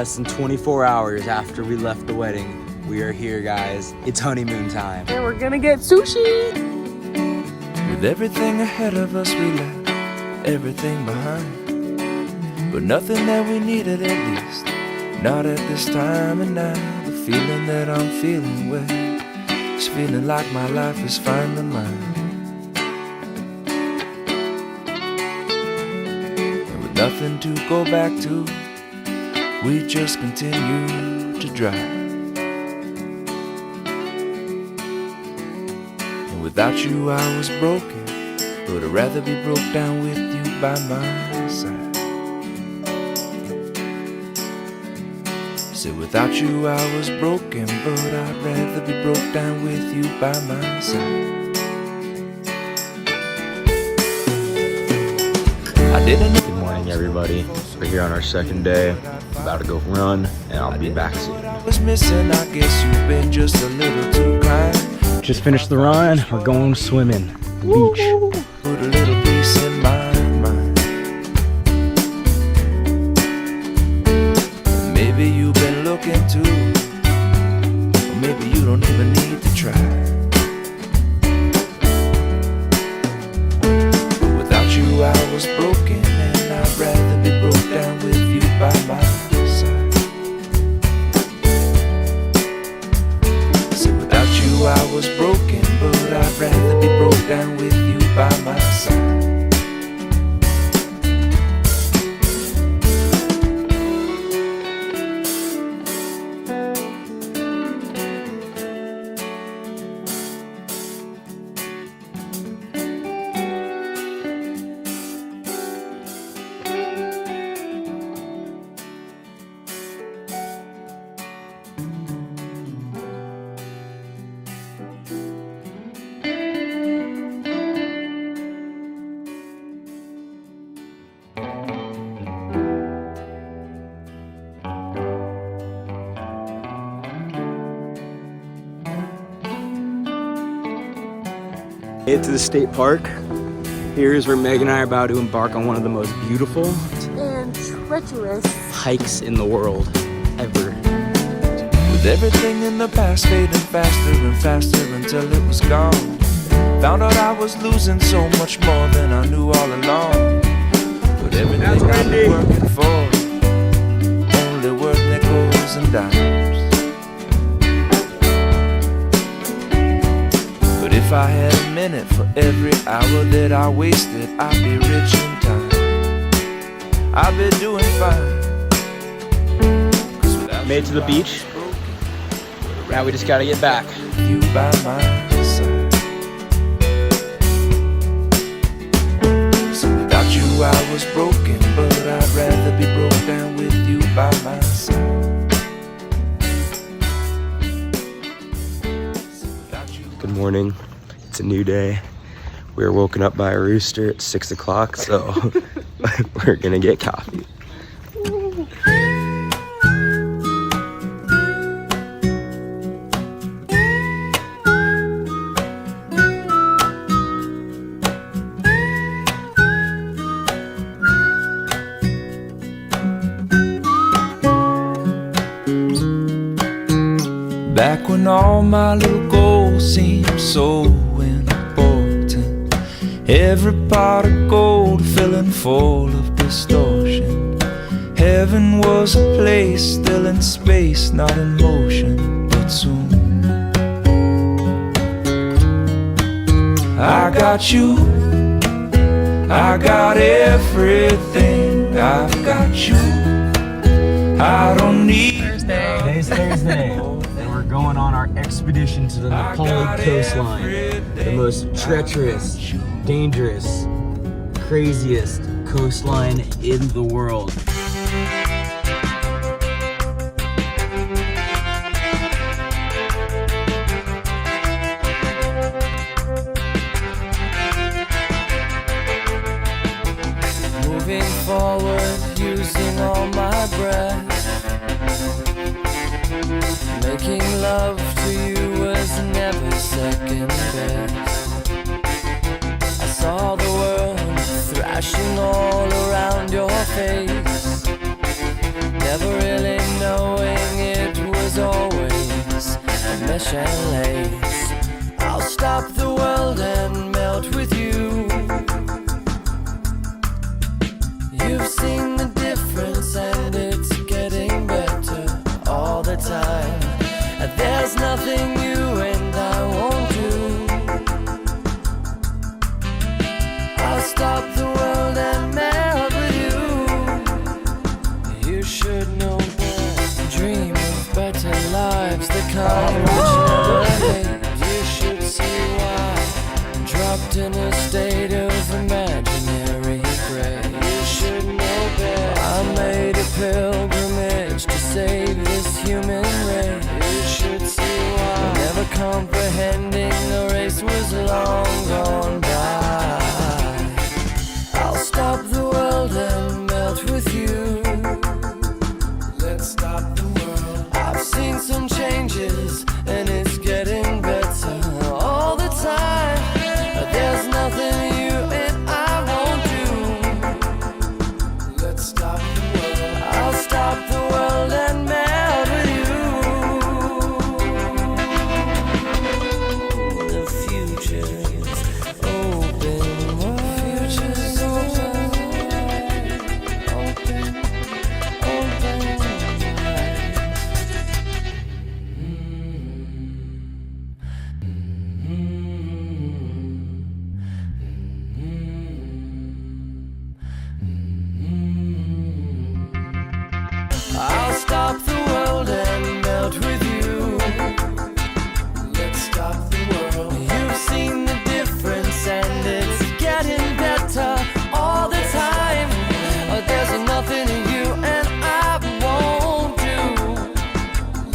less than 24 hours after we left the wedding. We are here, guys. It's honeymoon time. And we're gonna get sushi. With everything ahead of us, we left everything behind. But nothing that we needed, at least not at this time. And now the feeling that I'm feeling with is feeling like my life is finally mine. And with nothing to go back to, we just continue to drive. And without you I was broken, but I'd rather be broke down with you by my side. Said without you I was broken, but I'd rather be broke down with you by my side. I didn't know. Good morning, everybody. We're here on our second day. About to go run, and I'll be back soon. I was missing, I guess you've been just a little too kind. Just finished the run. We're going swimming. Beach. Put a little peace in my mind. Maybe you've been looking too, or maybe you don't even need to try. But without you I was broken, and I'd rather be broke down with you by my side. So without you I was broken, but I'd rather be broke down with you by my side. Made it to the state park. Here's where Meg and I are about to embark on one of the most beautiful And treacherous. hikes in the world ever. With everything in the past fading faster and faster until it was gone. Found out I was losing so much more than I knew all along. But everything I've been working for, only worth nickels and dimes. But if I had a minute for every hour that I wasted, I'd be rich in time. I've been doing fine. Made it to the beach. Now we just gotta get back. You by my side. So without you I was broken, but I'd rather be broke down with you by my side. Good morning. It's a new day. We were woken up by a rooster at 6 o'clock, so we're gonna get coffee. Back when all my little goals seemed so important, every pot of gold filling full of distortion. Heaven was a place still in space, not in motion, but soon. I got you, I got everything, I've got you, I don't need Today's Thursday, and we're going on our expedition to the Kauai coastline, the most treacherous, dangerous, craziest coastline in the world. Moving forward, using all my breath. Making love to you was never second best. I saw the world thrashing all around your face. never really knowing it was always a mesh and lace. I'll stop the world and melt with you. You've seen the difference and it's getting better all the time. There's nothing you and I won't do. I'll stop the world and melt with you. You should know better. Dream of better lives, the kind which never hate. You should see why I'm dropped in a state of imaginary gray. You should know better. I made a pilgrimage to save this human race. You should see why never comprehending the race was long gone by. I'll stop the world and melt with you. Let's stop the world. I've seen some changes and it's getting better all the time. There's nothing you and I won't do. Let's stop the world. I'll stop the world and melt with you. The future's open wide. Future's open I'll stop the world and melt with you. Let's stop the world. You've seen the difference and it's getting better all the time. There's nothing you and I won't do.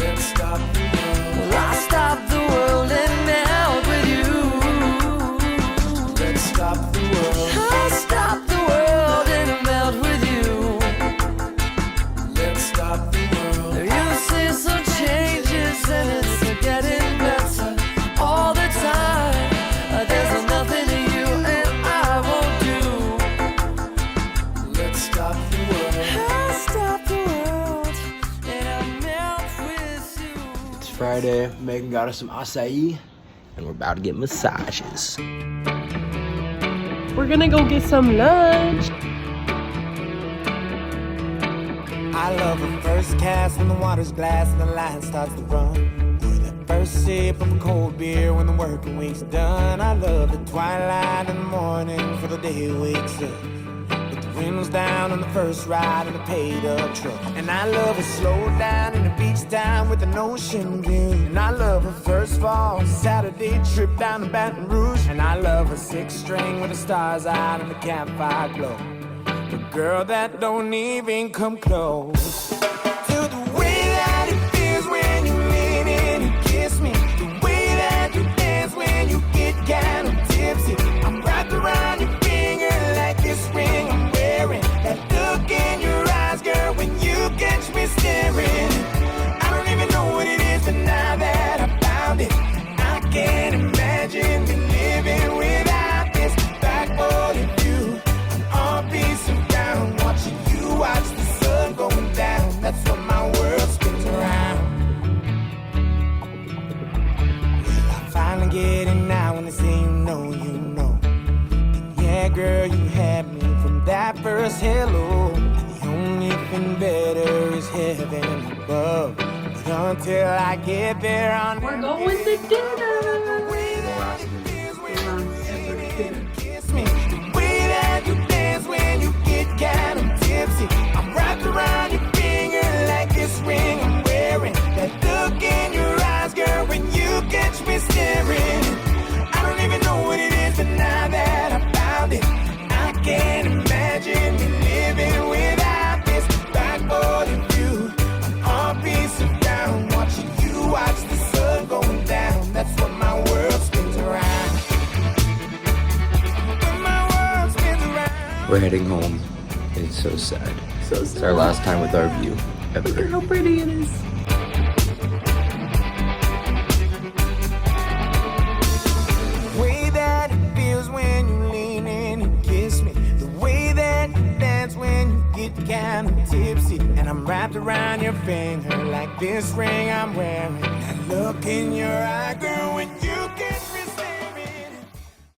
Let's stop the world. Well, I'll stop the world and melt with you. Let's stop the world. I'll stop the world and melt with you. Let's stop the world. You see some changes and it's getting better all the time. There's nothing you and I won't do. Let's stop the world. I'll stop the world and I'll melt with you. It's Friday. Megan got us some acai, and we're about to get massages. We're gonna go get some lunch. I love the first cast when the water's glass and the line starts to run. Or that first sip of a cold beer when the working week's done. I love the twilight in the morning for the day wakes up. With the windows down on the first ride in a paid up truck. And I love a slow down in a beach town with an ocean view. And I love a first fall Saturday trip down to Baton Rouge. And I love a six string with the stars out and the campfire glow. The girl that don't even come close to the way that it feels when you lean in and kiss me. The way that you dance when you get kind of tipsy. I'm wrapped around your finger like this ring I'm wearing. That look in your eyes, girl, when you catch me staring. I don't even know what it is, but now that I found it, I can't imagine me living without this backbone of you. All piece of ground, watching you watch the sun going down. That's what my world spins around. Well, I finally get it now when they say you know, you know. And yeah, girl, you had me from that first hello. And the only thing better is heaven above. But until I get there, I'll We're going to dinner. kiss me. The way that you dance when you get kind of tipsy. I'm wrapped around your finger like this ring I'm wearing. That look in your eyes, girl, when you catch me staring. I don't even know what it is, but now that I found it, I can't imagine me living without this backboard of you. I'm all piece of ground, watching you watch the sun going down. That's what my world spins around. We're heading home. It's so sad. So It's our last time with our view Look at ever. how pretty it is. Way that it feels when you lean in and kiss me. The way that you dance when you get and I'm tipsy, and I'm wrapped around your finger like this ring I'm wearing.